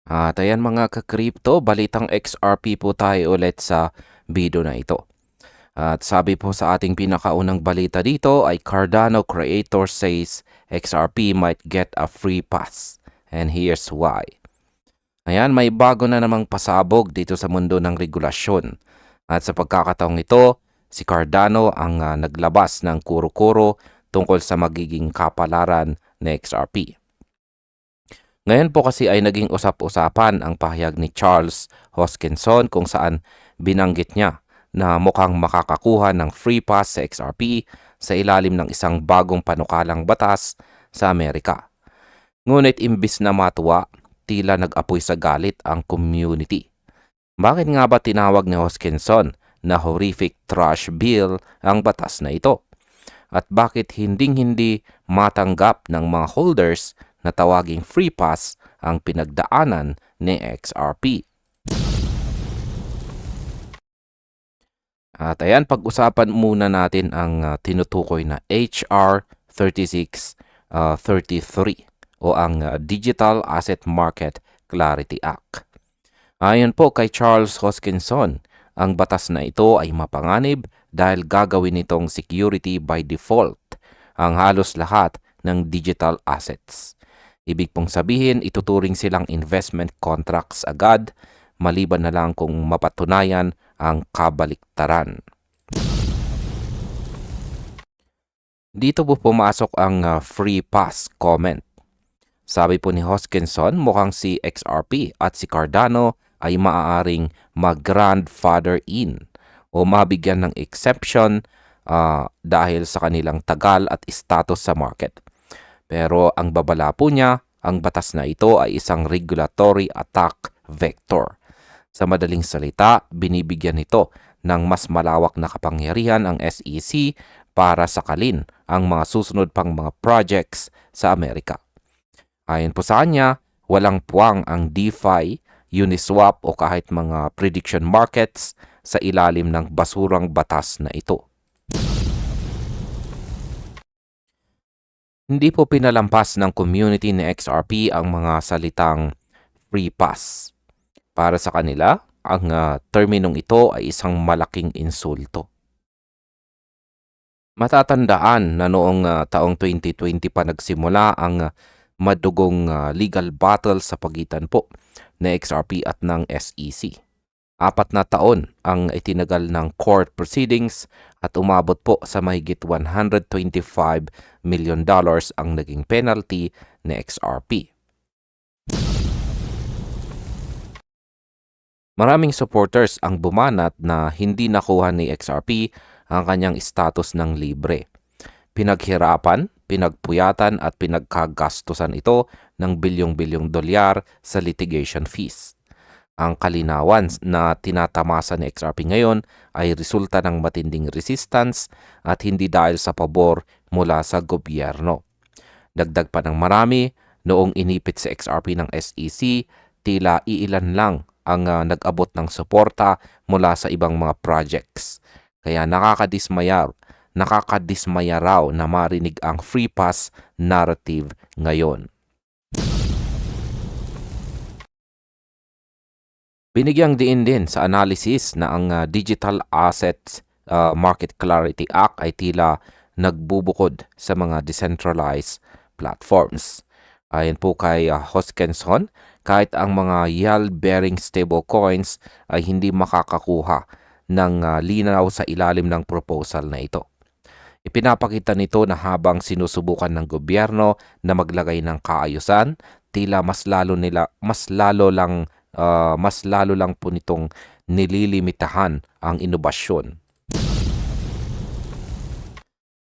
At ayan mga ka-crypto, balitang XRP po tayo ulit sa video na ito. At sabi po sa ating pinakaunang balita dito ay Cardano creator says XRP might get a free pass. And here's why. Ayan, may bago na namang pasabog dito sa mundo ng regulasyon. At sa pagkakataong ito, si Cardano ang naglabas ng kuro-kuro tungkol sa magiging kapalaran ng XRP. Ngayon po kasi ay naging usap-usapan ang pahayag ni Charles Hoskinson kung saan binanggit niya na mukhang makakakuha ng free pass sa XRP sa ilalim ng isang bagong panukalang batas sa Amerika. Ngunit imbis na matuwa, tila nag-apoy sa galit ang community. Bakit nga ba tinawag ni Hoskinson na horrific trash bill ang batas na ito? At bakit hinding-hindi matanggap ng mga holders na tawaging free pass ang pinagdaanan ni XRP? At ayan, pag-usapan muna natin ang tinutukoy na HR 3633 o ang Digital Asset Market Clarity Act. Ayon po kay Charles Hoskinson, ang batas na ito ay mapanganib dahil gagawin nitong security by default ang halos lahat ng digital assets. Ibig pong sabihin, ituturing silang investment contracts agad, maliban na lang kung mapatunayan ang kabaliktaran. Dito po pumasok ang free pass comment. Sabi po ni Hoskinson, mukhang si XRP at si Cardano ay maaaring mag-grandfather in o mabigyan ng exception dahil sa kanilang tagal at status sa market. Pero ang babala po niya, ang batas na ito ay isang regulatory attack vector. Sa madaling salita, binibigyan nito ng mas malawak na kapangyarihan ang SEC para sakalin ang mga susunod pang mga projects sa Amerika. Ayon po sa kanya, walang puwang ang DeFi, Uniswap o kahit mga prediction markets sa ilalim ng basurang batas na ito. Hindi po pinalampas ng community ni XRP ang mga salitang free pass. Para sa kanila, ang terminong ito ay isang malaking insulto. Matatandaan na noong taong 2020 pa nagsimula ang madugong legal battle sa pagitan po ng XRP at ng SEC. 4 na taon ang itinagal ng court proceedings at umabot po sa mahigit $125 million ang naging penalty ni XRP. Maraming supporters ang bumanat na hindi nakuha ni XRP ang kanyang status ng libre. Pinaghirapan, pinagpuyatan at pinagkagastusan ito ng bilyong-bilyong dolyar sa litigation fees. Ang kalinawan na tinatamasa ni XRP ngayon ay resulta ng matinding resistance at hindi dahil sa pabor mula sa gobyerno. Dagdag pa ng marami, noong inipit si XRP ng SEC, tila iilan lang ang nag-abot ng suporta mula sa ibang mga projects. Kaya nakakadismaya raw na marinig ang free pass narrative ngayon. Binigyang diin din sa analysis na ang Digital Assets Market Clarity Act ay tila nagbubukod sa mga decentralized platforms. Ayon po kay Hoskinson, kahit ang mga yield-bearing stablecoins ay hindi makakakuha ng linaw sa ilalim ng proposal na ito. Ipinapakita nito na habang sinusubukan ng gobyerno na maglagay ng kaayusan, tila mas lalo lang po nitong nililimitahan ang inobasyon.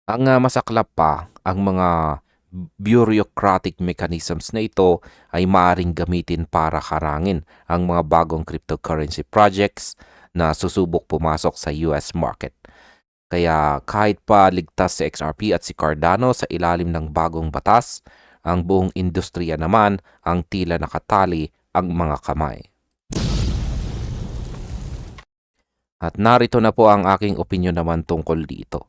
Ang masaklap pa, ang mga bureaucratic mechanisms na ito ay maaaring gamitin para harangin ang mga bagong cryptocurrency projects na susubok pumasok sa US market. Kaya kahit pa ligtas si XRP at si Cardano sa ilalim ng bagong batas, ang buong industriya naman ang tila nakatali ang mga kamay. At narito na po ang aking opinyon naman tungkol dito.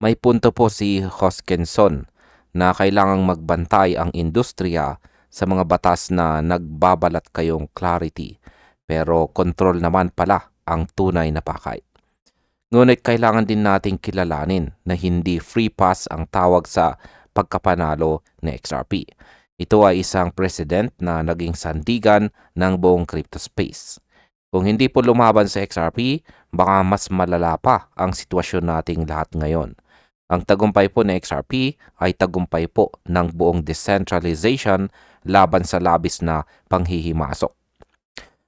May punto po si Hoskinson na kailangang magbantay ang industriya sa mga batas na nagbabalat kayong clarity, pero control naman pala ang tunay na pakay. Ngunit kailangan din nating kilalanin na hindi free pass ang tawag sa pagkapanalo ni XRP. Ito ay isang president na naging sandigan ng buong crypto space. Kung hindi po lumaban sa XRP, baka mas malala pa ang sitwasyon nating lahat ngayon. Ang tagumpay po ng XRP ay tagumpay po ng buong decentralization laban sa labis na panghihimasok.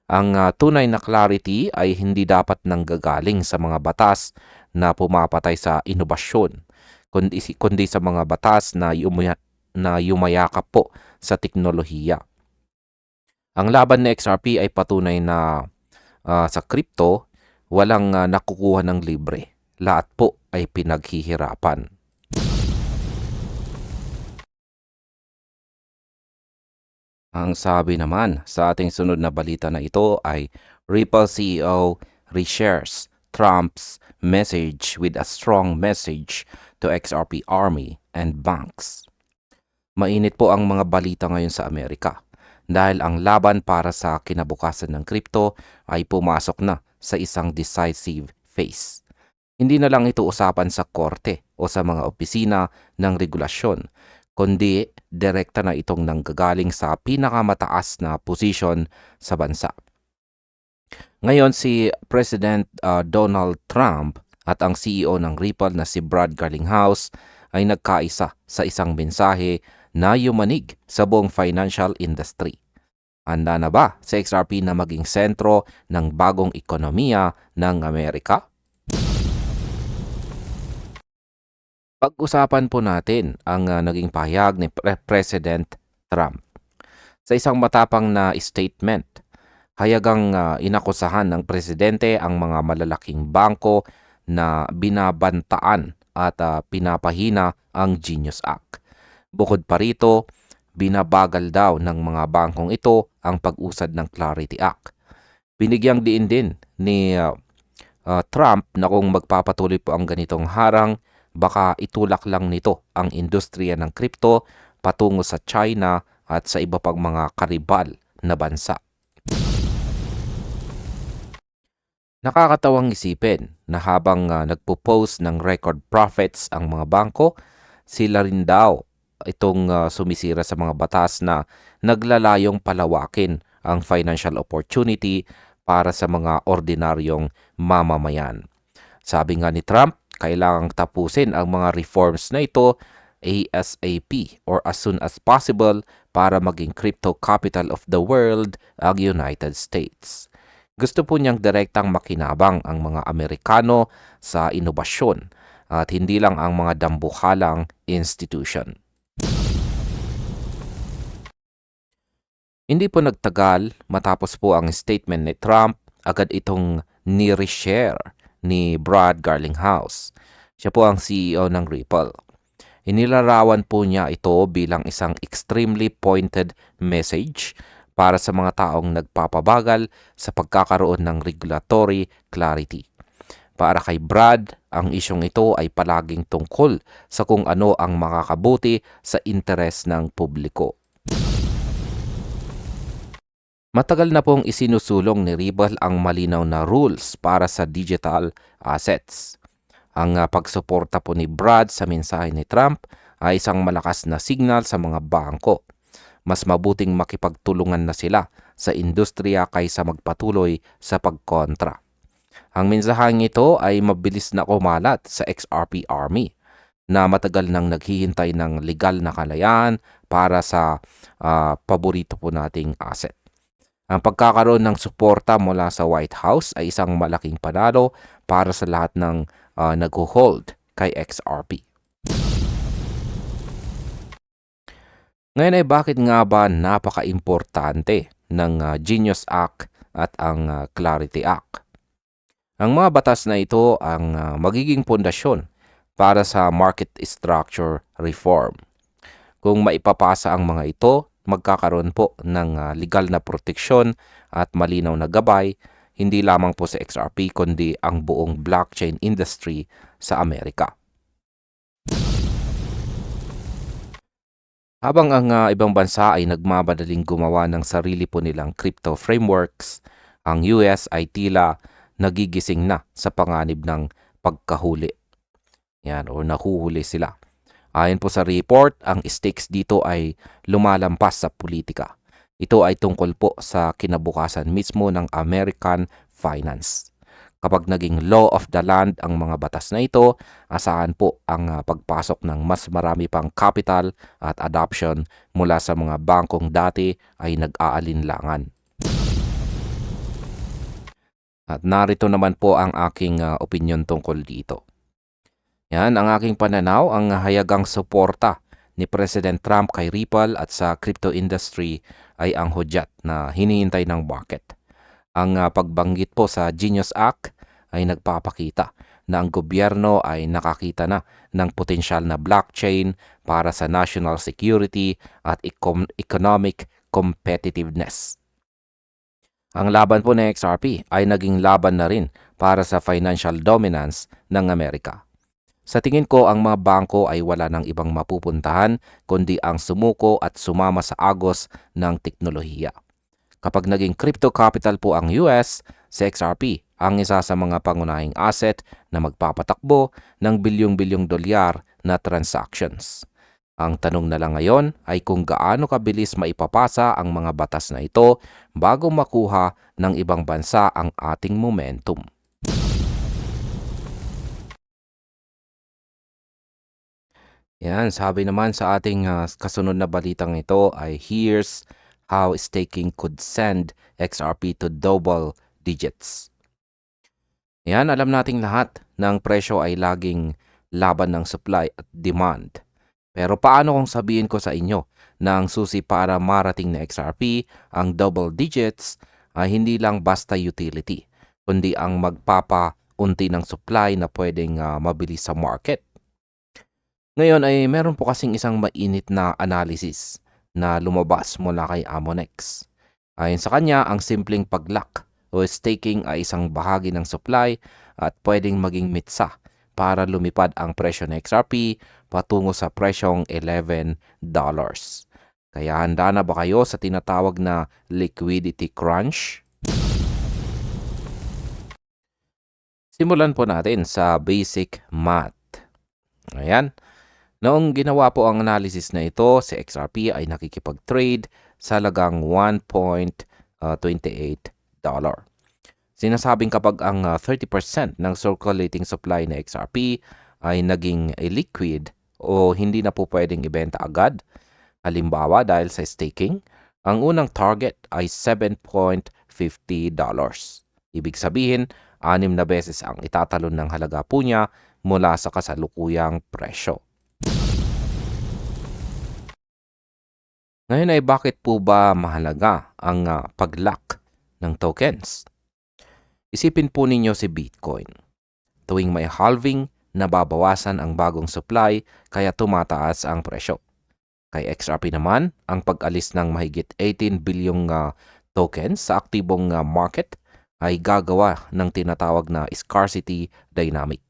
Ang tunay na clarity ay hindi dapat nanggagaling sa mga batas na pumapatay sa inobasyon, kundi sa mga batas na yumayakap po sa teknolohiya. Ang laban ng XRP ay patunay na sa crypto, walang nakukuha ng libre. Lahat po ay pinaghihirapan. Ang sabi naman sa ating sunod na balita na ito ay Ripple CEO reshares Trump's message with a strong message to XRP Army and banks. Mainit po ang mga balita ngayon sa Amerika dahil ang laban para sa kinabukasan ng kripto ay pumasok na sa isang decisive phase. Hindi na lang ito usapan sa korte o sa mga opisina ng regulasyon, kundi direkta na itong nanggagaling sa pinakamataas na posisyon sa bansa. Ngayon si President Donald Trump at ang CEO ng Ripple na si Brad Garlinghouse ay nagkaisa sa isang mensahe na yumanig sa buong financial industry. Handa na ba sa XRP na maging sentro ng bagong ekonomiya ng Amerika? Pag-usapan po natin ang naging pahayag ni President Trump. Sa isang matapang na statement, hayagang inakusahan ng presidente ang mga malalaking bangko na binabantaan at pinapahina ang Genius Act. Bukod pa rito, binabagal daw ng mga bangkong ito ang pag-usad ng Clarity Act. Binigyang diin din ni Trump na kung magpapatuloy po ang ganitong harang, baka itulak lang nito ang industriya ng kripto patungo sa China at sa iba pang mga karibal na bansa. Nakakatawang isipin na habang nagpo-post ng record profits ang mga bangko, sila rin daw itong sumisira sa mga batas na naglalayong palawakin ang financial opportunity para sa mga ordinaryong mamamayan. Sabi nga ni Trump, kailangang tapusin ang mga reforms na ito ASAP or as soon as possible para maging crypto capital of the world ang United States. Gusto po niyang direktang makinabang ang mga Amerikano sa inobasyon at hindi lang ang mga dambuhalang institution. Hindi po nagtagal matapos po ang statement ni Trump, agad itong ni-reshare ni Brad Garlinghouse. Siya po ang CEO ng Ripple. Inilarawan po niya ito bilang isang extremely pointed message para sa mga taong nagpapabagal sa pagkakaroon ng regulatory clarity. Para kay Brad, ang isyong ito ay palaging tungkol sa kung ano ang makakabuti sa interes ng publiko. Matagal na pong isinusulong ni Ripple ang malinaw na rules para sa digital assets. Ang pagsuporta po ni Brad sa mensahe ni Trump ay isang malakas na signal sa mga bangko. Mas mabuting makipagtulungan na sila sa industriya kaysa magpatuloy sa pagkontra. Ang mensaheng ito ay mabilis na kumalat sa XRP Army na matagal nang naghihintay ng legal na kalayaan para sa paborito po nating asset. Ang pagkakaroon ng suporta mula sa White House ay isang malaking panalo para sa lahat ng nag-hold kay XRP. Ngayon ay bakit nga ba napaka-importante ng Genius Act at ang Clarity Act? Ang mga batas na ito ang magiging pundasyon para sa market structure reform. Kung maipapasa ang mga ito, magkakaroon po ng legal na proteksyon at malinaw na gabay, hindi lamang po sa XRP kundi ang buong blockchain industry sa Amerika. Habang ang ibang bansa ay nagmamadaling gumawa ng sarili po nilang crypto frameworks, ang US ay tila nagigising na sa panganib ng pagkahuli. Yan, o nahuhuli sila. Ayon po sa report, ang stakes dito ay lumalampas sa politika. Ito ay tungkol po sa kinabukasan mismo ng American finance. Kapag naging law of the land ang mga batas na ito, asahan po ang pagpasok ng mas marami pang capital at adoption mula sa mga bangkong dati ay nag-aalinlangan. At narito naman po ang aking opinion tungkol dito. Yan ang aking pananaw, ang hayagang suporta ni President Trump kay Ripple at sa crypto industry ay ang hudyat na hinihintay ng market. Ang pagbanggit po sa Genius Act ay nagpapakita na ang gobyerno ay nakakita na ng potensyal na blockchain para sa national security at economic competitiveness. Ang laban po ng XRP ay naging laban na rin para sa financial dominance ng Amerika. Sa tingin ko, ang mga bangko ay wala ng ibang mapupuntahan kundi ang sumuko at sumama sa agos ng teknolohiya. Kapag naging crypto capital po ang US, si XRP ang isa sa mga pangunahing asset na magpapatakbo ng bilyong-bilyong dolyar na transactions. Ang tanong na lang ngayon ay kung gaano kabilis maipapasa ang mga batas na ito bago makuha ng ibang bansa ang ating momentum. Yan, sabi naman sa ating kasunod na balitang ito ay here's how staking could send XRP to double digits. Yan, alam nating lahat ng presyo ay laging laban ng supply at demand. Pero paano kung sabihin ko sa inyo na ang susi para marating na XRP, ang double digits, ay hindi lang basta utility, kundi ang magpapaunti ng supply na pwedeng mabili sa market. Ngayon ay meron po kasing isang mainit na analysis na lumabas mula kay Amonex. Ayon sa kanya, ang simpleng pag-lock o staking ay isang bahagi ng supply at pwedeng maging mitsa para lumipad ang presyo ng XRP patungo sa presyong $11. Kaya handa na ba kayo sa tinatawag na liquidity crunch? Simulan po natin sa basic math. Ayan. Noong ginawa po ang analysis na ito, si XRP ay nakikipag-trade sa lagang $1.28. Sinasabing kapag ang 30% ng circulating supply na XRP ay naging liquid o hindi na po pwedeng ibenta agad, halimbawa dahil sa staking, ang unang target ay $7.50. Ibig sabihin, 6 na beses ang itatalon ng halaga po niya mula sa kasalukuyang presyo. Ngayon ay bakit po ba mahalaga ang pag-lock ng tokens? Isipin po ninyo si Bitcoin. Tuwing may halving, nababawasan ang bagong supply kaya tumataas ang presyo. Kay XRP naman, ang pag-alis ng mahigit 18 bilyong tokens sa aktibong market ay gagawa ng tinatawag na scarcity dynamic.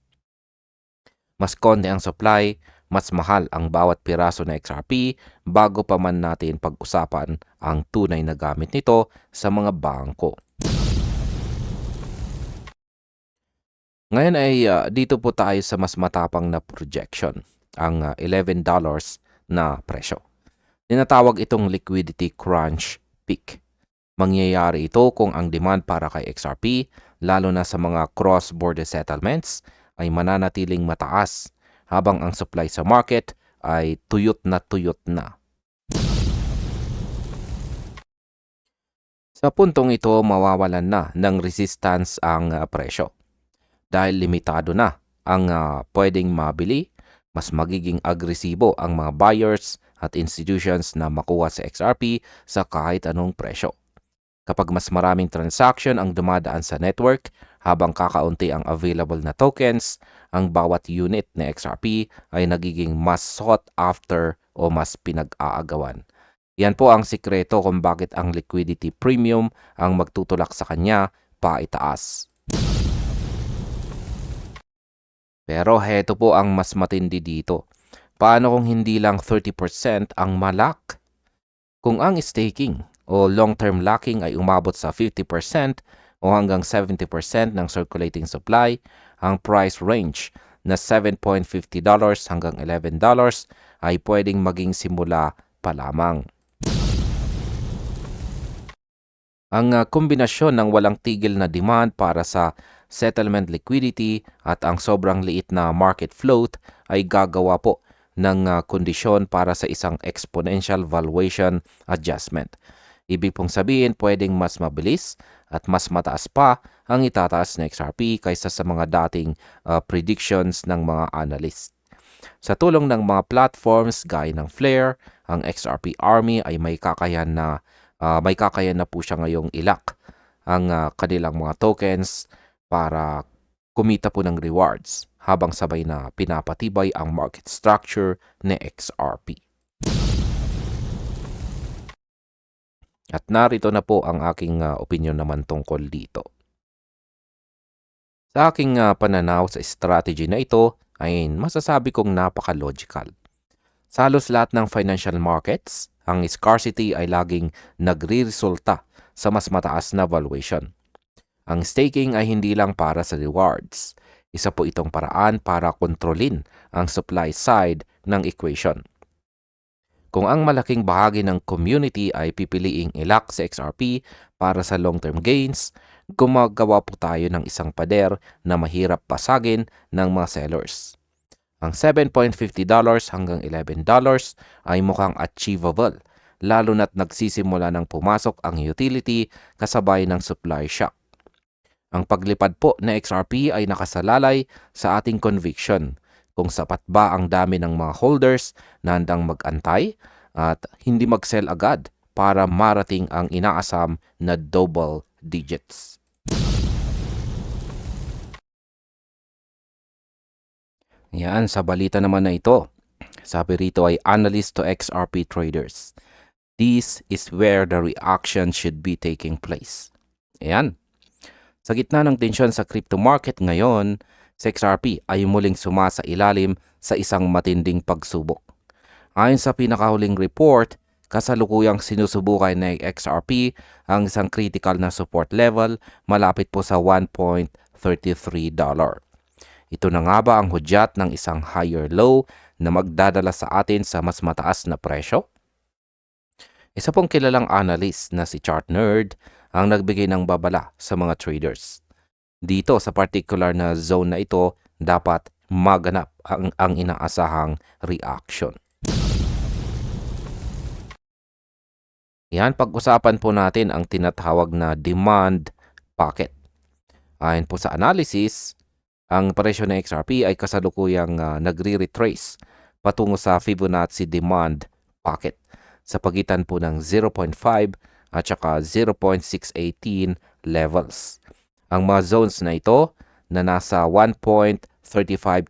Mas konti ang supply, mas mahal ang bawat piraso na XRP bago pa man natin pag-usapan ang tunay na gamit nito sa mga bangko. Ngayon ay dito po tayo sa mas matapang na projection, ang $11 na presyo. Tinatawag itong liquidity crunch peak. Mangyayari ito kung ang demand para kay XRP, lalo na sa mga cross-border settlements, ay mananatiling mataas habang ang supply sa market ay tuyot na tuyot na. Sa puntong ito, mawawalan na ng resistance ang presyo. Dahil limitado na ang pwedeng mabili, mas magiging agresibo ang mga buyers at institutions na makuha sa XRP sa kahit anong presyo. Kapag mas maraming transaction ang dumadaan sa network habang kakaunti ang available na tokens, ang bawat unit na XRP ay nagiging mas sought after o mas pinag-aagawan. Yan po ang sikreto kung bakit ang liquidity premium ang magtutulak sa kanya paitaas. Pero heto po ang mas matindi dito. Paano kung hindi lang 30% ang malak? Kung ang staking o long-term locking ay umabot sa 50% o hanggang 70% ng circulating supply, ang price range na $7.50 hanggang $11 ay pwedeng maging simula pa lamang. Ang kombinasyon ng walang tigil na demand para sa settlement liquidity at ang sobrang liit na market float ay gagawa po ng kondisyon para sa isang exponential valuation adjustment. Ibig pong sabihin, pwedeng mas mabilis at mas mataas pa ang itataas na XRP kaysa sa mga dating predictions ng mga analyst. Sa tulong ng mga platforms gaya ng Flare, ang XRP Army ay may kakayahan na po siya ngayong ilak ang kanilang mga tokens para kumita po ng rewards habang sabay na pinapatibay ang market structure ni XRP. At narito na po ang aking opinion naman tungkol dito. Sa aking pananaw sa strategy na ito ay masasabi kong napaka-logical. Sa halos lahat ng financial markets, ang scarcity ay laging nagre-resulta sa mas mataas na valuation. Ang staking ay hindi lang para sa rewards. Isa po itong paraan para kontrolin ang supply side ng equation. Kung ang malaking bahagi ng community ay pipiliing ilak sa XRP para sa long-term gains, gumagawa po tayo ng isang pader na mahirap pasagin ng mga sellers. Ang $7.50 hanggang $11 ay mukhang achievable, lalo na't nagsisimula ng pumasok ang utility kasabay ng supply shock. Ang paglipad po na XRP ay nakasalalay sa ating conviction kung sapat ba ang dami ng mga holders na handang mag-antay at hindi mag-sell agad para marating ang inaasam na double digits. Yan, sa balita naman na ito, sabi rito ay analyst to XRP traders. This is where the reaction should be taking place. Ayan. Sa gitna ng tensyon sa crypto market ngayon, si XRP ay muling sumasa ilalim sa isang matinding pagsubok. Ayon sa pinakahuling report, kasalukuyang sinusubukan ng XRP ang isang critical na support level malapit po sa $1.33. Ito na nga ba ang hudyat ng isang higher low na magdadala sa atin sa mas mataas na presyo? Isa pong kilalang analyst na si ChartNerd ang nagbigay ng babala sa mga traders. Dito sa particular na zone na ito, dapat maganap ang inaasahang reaction. Yan, pag-usapan po natin ang tinatawag na demand pocket. Ayon po sa analysis, ang presyo ng XRP ay kasalukuyang nagre-retrace patungo sa Fibonacci demand pocket sa pagitan po ng 0.5 at saka 0.618 levels. Ang mga zones na ito na nasa $1.3520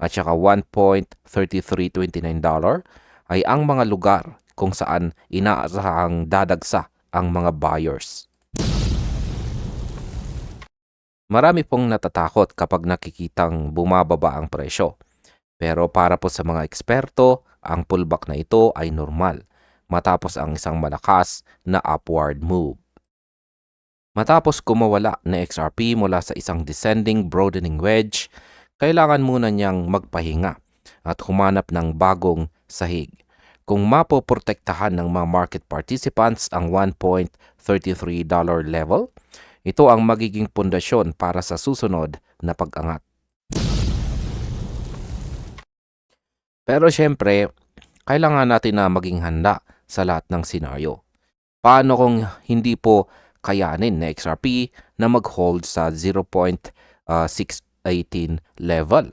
at saka $1.3329 ay ang mga lugar kung saan inaasahang dadagsa ang mga buyers. Marami pong natatakot kapag nakikitang bumababa ang presyo. Pero para po sa mga eksperto, ang pullback na ito ay normal matapos ang isang malakas na upward move. Matapos kumawala na XRP mula sa isang descending broadening wedge, kailangan muna niyang magpahinga at humanap ng bagong sahig. Kung mapoprotektahan ng mga market participants ang $1.33 level, ito ang magiging pundasyon para sa susunod na pag-angat. Pero syempre, kailangan natin na maging handa sa lahat ng senaryo. Paano kung hindi po kayanin na XRP na mag-hold sa 0.618 level?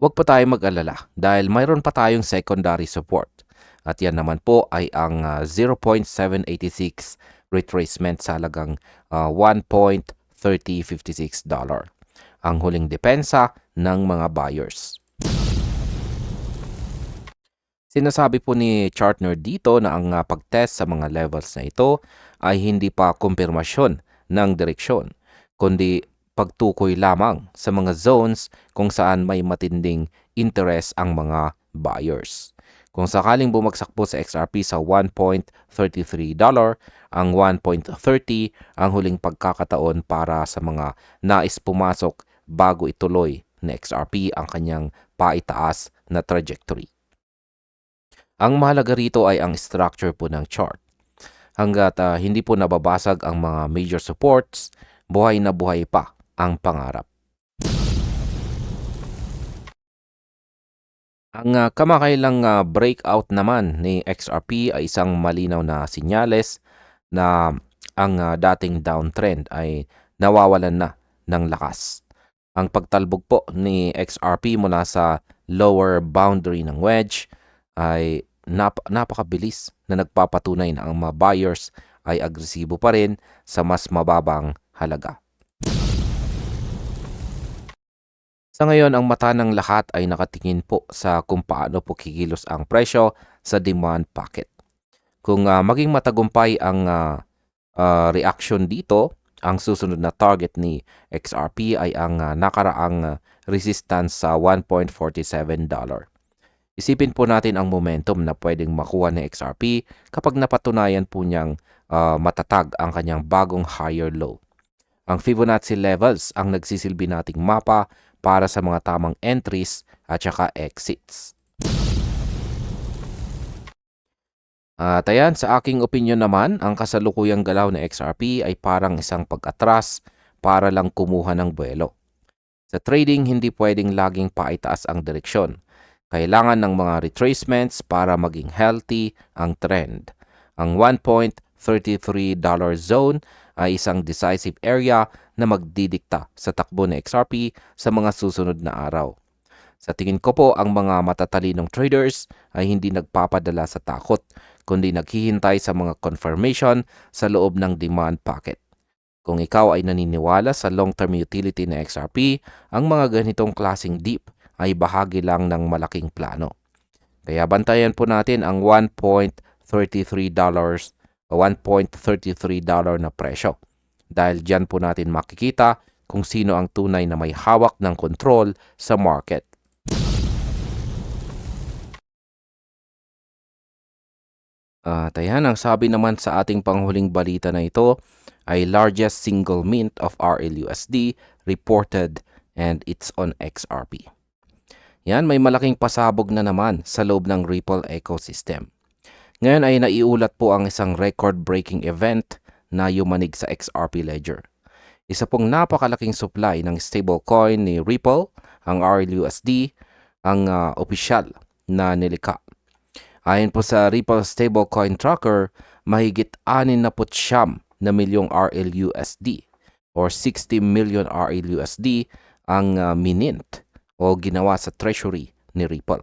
Huwag po tayo mag-alala dahil mayroon pa tayong secondary support. At yan naman po ay ang 0.786 retracement sa halagang $1.3056. Ang huling depensa ng mga buyers. Sinasabi po ni ChartNerd dito na ang pag-test sa mga levels na ito ay hindi pa kumpirmasyon ng direksyon, kundi pagtukoy lamang sa mga zones kung saan may matinding interest ang mga buyers. Kung sakaling bumagsak po sa XRP sa $1.33, ang 1.30 ang huling pagkakataon para sa mga nais pumasok bago ituloy na XRP ang kanyang paitaas na trajectory. Ang mahalaga rito ay ang structure po ng chart. Hanggat hindi po nababasag ang mga major supports, buhay na buhay pa ang pangarap. Ang kamakailang breakout naman ni XRP ay isang malinaw na sinyales na ang dating downtrend ay nawawalan na ng lakas. Ang pagtalbog po ni XRP mula sa lower boundary ng wedge ay napakabilis na nagpapatunay na ang mga buyers ay agresibo pa rin sa mas mababang halaga. Sa ngayon, ang mata ng lahat ay nakatingin po sa kung paano po kikilos ang presyo sa demand pocket. Kung maging matagumpay ang reaction dito, ang susunod na target ni XRP ay ang nakaraang resistance sa $1.47. Isipin po natin ang momentum na pwedeng makuha ni XRP kapag napatunayan po niyang matatag ang kanyang bagong higher low. Ang Fibonacci levels ang nagsisilbi nating mapa para sa mga tamang entries at saka exits. At ayan, sa aking opinion naman, ang kasalukuyang galaw na XRP ay parang isang pag-atras para lang kumuha ng buwelo. Sa trading, hindi pwedeng laging paitaas ang direksyon. Kailangan ng mga retracements para maging healthy ang trend. Ang $1.33 zone ay isang decisive area na magdidikta sa takbo ng XRP sa mga susunod na araw. Sa tingin ko po, ang mga matatalinong traders ay hindi nagpapadala sa takot, kundi naghihintay sa mga confirmation sa loob ng demand pocket. Kung ikaw ay naniniwala sa long-term utility ng XRP, ang mga ganitong klaseng dip ay bahagi lang ng malaking plano. Kaya bantayan po natin ang $1.33 na presyo. Dahil dyan po natin makikita kung sino ang tunay na may hawak ng control sa market. At ayan, ang sabi naman sa ating panghuling balita na ito ay largest single mint of RLUSD reported and it's on XRP. Yan, may malaking pasabog na naman sa loob ng Ripple ecosystem. Ngayon ay naiulat po ang isang record-breaking event na yumanig sa XRP Ledger. Isa pong napakalaking supply ng stablecoin ni Ripple, ang RLUSD, ang opisyal na nilikha. Ayon po sa Ripple Stablecoin Tracker, mahigit 69 na milyong RLUSD or 60 million RLUSD ang minint o ginawa sa treasury ni Ripple.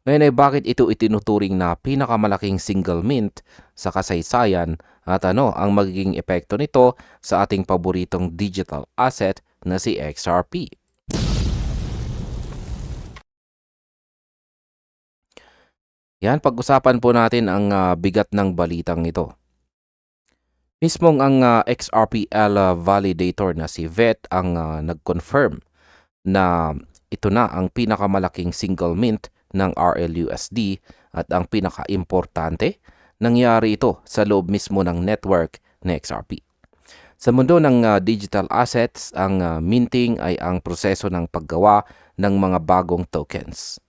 Ngayon ay bakit ito itinuturing na pinakamalaking single mint sa kasaysayan at ano ang magiging epekto nito sa ating paboritong digital asset na si XRP? Yan, pag-usapan po natin ang bigat ng balitang ito. Mismong ang XRPL validator na si VET ang nag-confirm na ito na ang pinakamalaking single mint ng RLUSD at ang pinaka-importante, nangyari ito sa loob mismo ng network ng XRP. Sa mundo ng digital assets, ang minting ay ang proseso ng paggawa ng mga bagong tokens.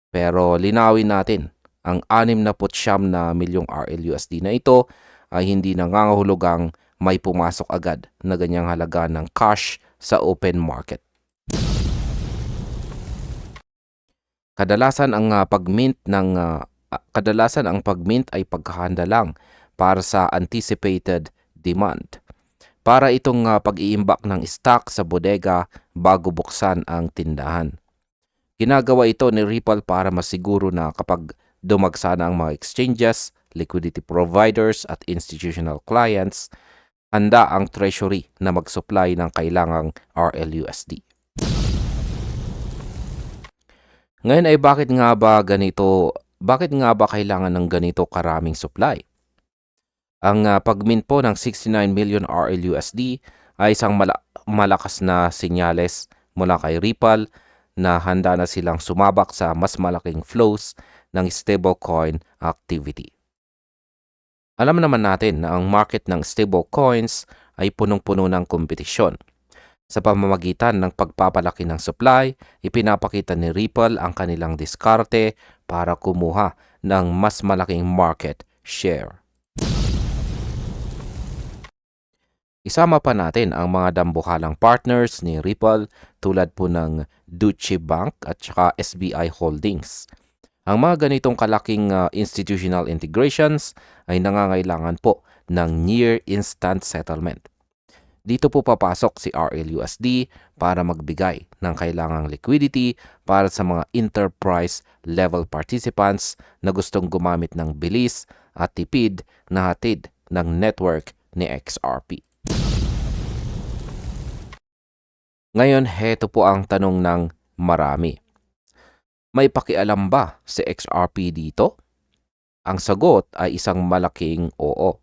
Pero linawin natin, ang 69 na milyong RLUSD na ito ay hindi nangangahulugang may pumasok agad na ganyang halaga ng cash sa open market. Kadalasan ang pag-mint ay paghahanda lang para sa anticipated demand. Para itong pag-iimbak ng stock sa bodega bago buksan ang tindahan. Ginagawa ito ni Ripple para masiguro na kapag dumagsa na ang mga exchanges, liquidity providers at institutional clients, handa ang treasury na mag-supply ng kailangang RLUSD. Ngayon ay bakit nga ba kailangan ng ganito karaming supply? Ang pag-mint po ng 69 million RLUSD ay isang malakas na senyales mula kay Ripple na handa na silang sumabak sa mas malaking flows ng stablecoin activity. Alam naman natin na ang market ng stablecoins ay punong-puno ng kompetisyon. Sa pamamagitan ng pagpapalaki ng supply, ipinapakita ni Ripple ang kanilang diskarte para kumuha ng mas malaking market share. Isama pa natin ang mga dambuhalang partners ni Ripple tulad po ng Deutsche Bank at saka SBI Holdings. Ang mga ganitong kalaking institutional integrations ay nangangailangan po ng near instant settlement. Dito po papasok si RLUSD para magbigay ng kailangang liquidity para sa mga enterprise level participants na gustong gumamit ng bilis at tipid na hatid ng network ni XRP. Ngayon, heto po ang tanong ng marami. May pakialam ba si XRP dito? Ang sagot ay isang malaking oo.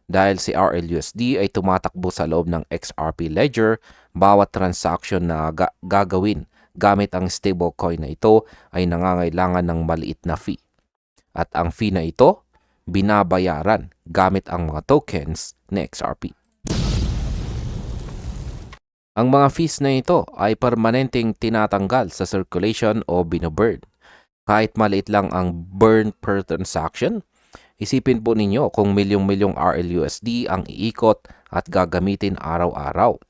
Dahil si RLUSD ay tumatakbo sa loob ng XRP ledger, bawat transaction na gagawin gamit ang stablecoin na ito ay nangangailangan ng maliit na fee. At ang fee na ito, binabayaran gamit ang mga tokens ni XRP. Ang mga fees na ito ay permanenteng tinatanggal sa circulation o binoburn. Kahit maliit lang ang burn per transaction, isipin po ninyo kung milyong-milyong RLUSD ang iikot at gagamitin araw-araw.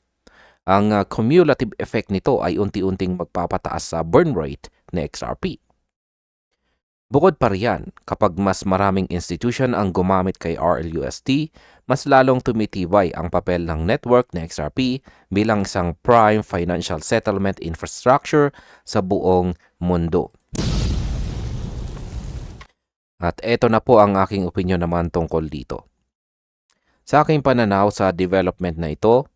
Ang cumulative effect nito ay unti-unting magpapataas sa burn rate ng XRP. Bukod pa riyan, kapag mas maraming institution ang gumamit kay RLUSD, mas lalong tumitibay ang papel ng network ng XRP bilang isang prime financial settlement infrastructure sa buong mundo. At eto na po ang aking opinyon naman tungkol dito. Sa aking pananaw sa development na ito,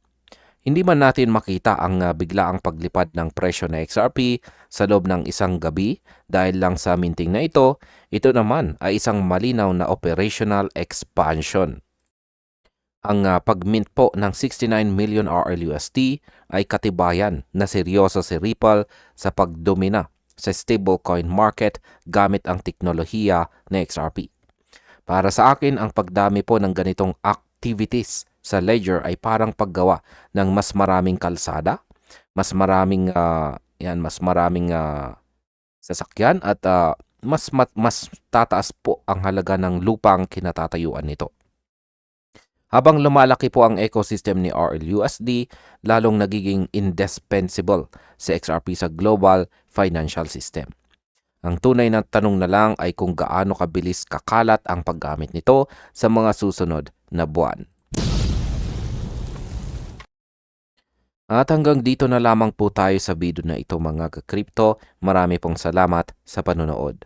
hindi man natin makita ang biglaang paglipad ng presyo ng XRP sa loob ng isang gabi dahil lang sa minting na ito naman ay isang malinaw na operational expansion. Ang pag-mint po ng 69 million RLUSD ay katibayan na seryoso si Ripple sa pagdomina sa stablecoin market gamit ang teknolohiya ng XRP. Para sa akin, ang pagdami po ng ganitong activities sa ledger ay parang paggawa ng mas maraming kalsada, mas maraming sasakyan at mas tataas po ang halaga ng lupang kinatatayuan nito. Habang lumalaki po ang ecosystem ni RLUSD, lalong nagiging indispensable si XRP sa global financial system. Ang tunay na tanong na lang ay kung gaano kabilis kakalat ang paggamit nito sa mga susunod na buwan. At hanggang dito na lamang po tayo sa video na ito mga ka-crypto. Marami pong salamat sa panonood.